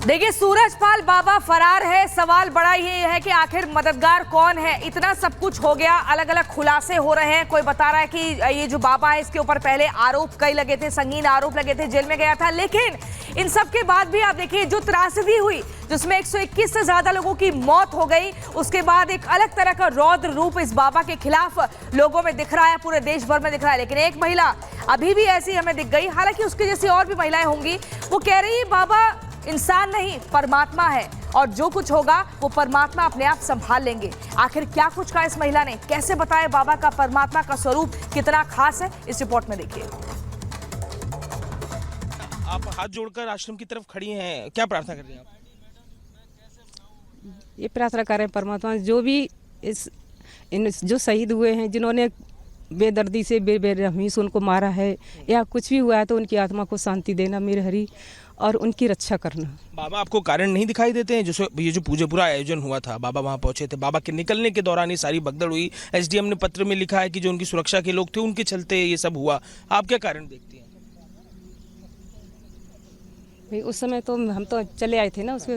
देखिए, सूरजपाल बाबा फरार है। सवाल बड़ा ये है कि आखिर मददगार कौन है। इतना सब कुछ हो गया, अलग अलग खुलासे हो रहे हैं। कोई बता रहा है कि ये जो बाबा है इसके ऊपर पहले आरोप कई लगे थे, संगीन आरोप लगे थे, जेल में गया था। लेकिन इन सब के बाद भी आप देखिए, जो त्रासदी हुई जिसमें 121 से ज्यादा लोगों की मौत हो गई, उसके बाद एक अलग तरह का रौद्र रूप इस बाबा के खिलाफ लोगों में दिख रहा है, पूरे देश भर में दिख रहा है। लेकिन एक महिला अभी भी ऐसी हमें दिख गई, हालांकि उसके जैसी और भी महिलाएं होंगी। वो कह रही है बाबा इंसान नहीं परमात्मा है, और जो कुछ होगा वो परमात्मा अपने आप संभाल लेंगे। आखिर क्या कुछ कहा इस महिला ने, कैसे बताए बाबा का परमात्मा का स्वरूप कितना खास है, इस रिपोर्ट में देखिए। आप हाथ जोड़कर आश्रम की तरफ खड़ी हैं, क्या प्रार्थना कर रही हैं आप? ये प्रार्थना कर रहे हैं परमात्मा जो भी जो शहीद हुए हैं, जिन्होंने बेदर्दी से बेरहमी से उनको मारा है या कुछ भी हुआ है, तो उनकी आत्मा को शांति देना मेरे हरि, और उनकी रक्षा करना। बाबा आपको कारण नहीं दिखाई देते हैं? जैसे ये जो पूरा आयोजन हुआ था, बाबा वहां पहुंचे थे, बाबा के निकलने के दौरान ये सारी भगदड़ हुई। एसडीएम ने पत्र में लिखा है कि जो उनकी सुरक्षा के लोग थे उनके चलते ये सब हुआ। आप क्या कारण देखती हैं? भाई उस समय तो हम तो चले आए थे ना, उसके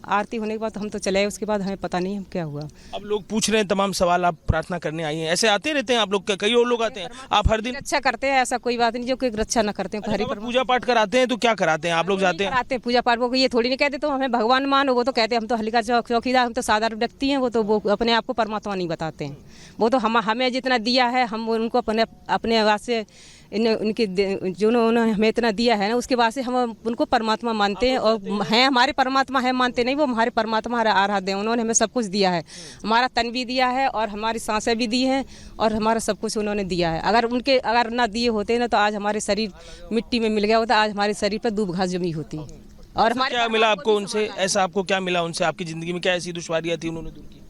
आरती होने के बाद हम तो चले आए, उसके बाद हमें पता नहीं हम क्या हुआ। अब लोग पूछ रहे हैं तमाम सवाल, आप प्रार्थना करने आई हैं, ऐसे आते रहते हैं आप लोग? कई और लोग आते हैं, आप हर दिन रक्षा करते हैं, ऐसा कोई बात नहीं जो कोई रक्षा न करते हैं। हरि पूजा पाठ कराते हैं तो क्या कराते हैं आप लोग? जाते हैं आते पूजा पाठ, वो ये थोड़ी नहीं कहते तो हमें भगवान मानो, वो तो कहते हैं हम तो हल्का चौकीदार, हम तो साधारण व्यक्ति हैं। वो अपने आप को परमात्मा नहीं बताते हैं। वो तो हमें जितना दिया है हम उनको अपने आवाज से उनके जो उन्होंने हमें इतना दिया है ना, उसके बाद से हम उनको परमात्मा मानते हैं, और हैं हमारे परमात्मा है, मानते नहीं, वो हमारे परमात्मा आराध्य हैं। उन्होंने हमें सब कुछ दिया है, हमारा तन भी दिया है और हमारी सांसें भी दी हैं, और हमारा सब कुछ उन्होंने दिया है। अगर ना दिए होते ना तो आज हमारे शरीर मिट्टी में मिल गया होता, आज हमारे शरीर पर दूब घास जमी होती। और हमारे क्या मिला आपको उनसे? ऐसा आपको क्या मिला उनसे? आपकी जिंदगी में क्या ऐसी दुश्वारियां थी उन्होंने दूर की?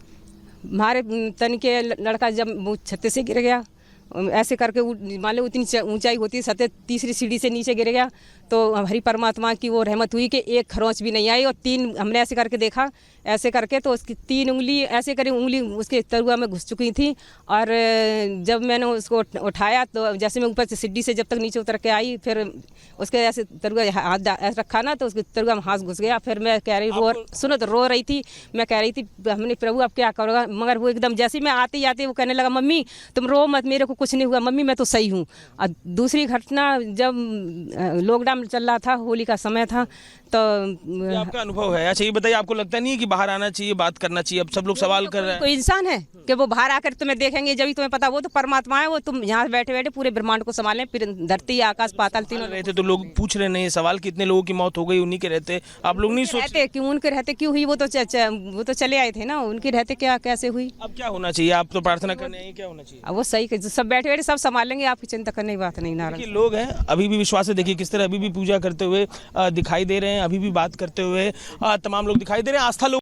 हमारे तन के लड़का जब छत्ते से गिर गया, ऐसे करके मान लो उतनी ऊंचाई होती है, सत्य तीसरी सीढ़ी से नीचे गिर गया, तो हरि परमात्मा की वो रहमत हुई कि एक खरोंच भी नहीं आई। और तीन हमने ऐसे करके देखा, ऐसे करके तो उसकी 3 उंगली ऐसे करी, उंगली उसके तरुआ में घुस चुकी थी। और जब मैंने उसको उठाया तो जैसे मैं ऊपर से सीढ़ी से जब तक नीचे उतर के आई, फिर उसके ऐसे तरुआ हाथ ऐसे रखा ना, तो उसके तरुआ में हाथ घुस गया। फिर मैं कह रही सुनो तो रो रही थी, मैं कह रही थी हमने प्रभु अब क्या करोगा, मगर वो एकदम जैसे मैं आते आते वो कहने लगा मम्मी तुम रो मत, मेरे को कुछ नहीं हुआ मम्मी, मैं तो सही हूँ। और दूसरी घटना जब लॉकडाउन चल रहा था, होली का समय था, तो आपका अनुभव है? अच्छा ये बताइए, आपको लगता नहीं है कि बाहर आना चाहिए, बात करना चाहिए? अब सब लोग सवाल कर रहे हैं, कोई इंसान है कि वो बाहर आकर तुम्हें देखेंगे जब तुम्हें पता, वो तो परमात्मा है। वो तुम यहाँ बैठे बैठे पूरे ब्रह्मांड को संभालें, फिर धरती आकाश पाताल तीनों रहते तो लोग पूछ रहे नहीं सवाल, कितने लोगों की मौत हो गई उन्हीं के रहते, आप लोग नहीं सोचते क्यों उनके रहते क्यों हुई? वो तो चले आए थे ना, उनके रहते क्या कैसे हुई? अब क्या होना चाहिए? आप तो प्रार्थना करने आई, क्या होना चाहिए? अब वो सही सब बैठे बैठे सब संभालेंगे, आपकी चिंता करने की बात नहीं। नारायण लोग हैं अभी भी विश्वास है, देखिए किस तरह अभी भी पूजा करते हुए दिखाई दे रहे हैं, अभी भी बात करते हुए तमाम लोग दिखाई दे रहे हैं। आस्था लोग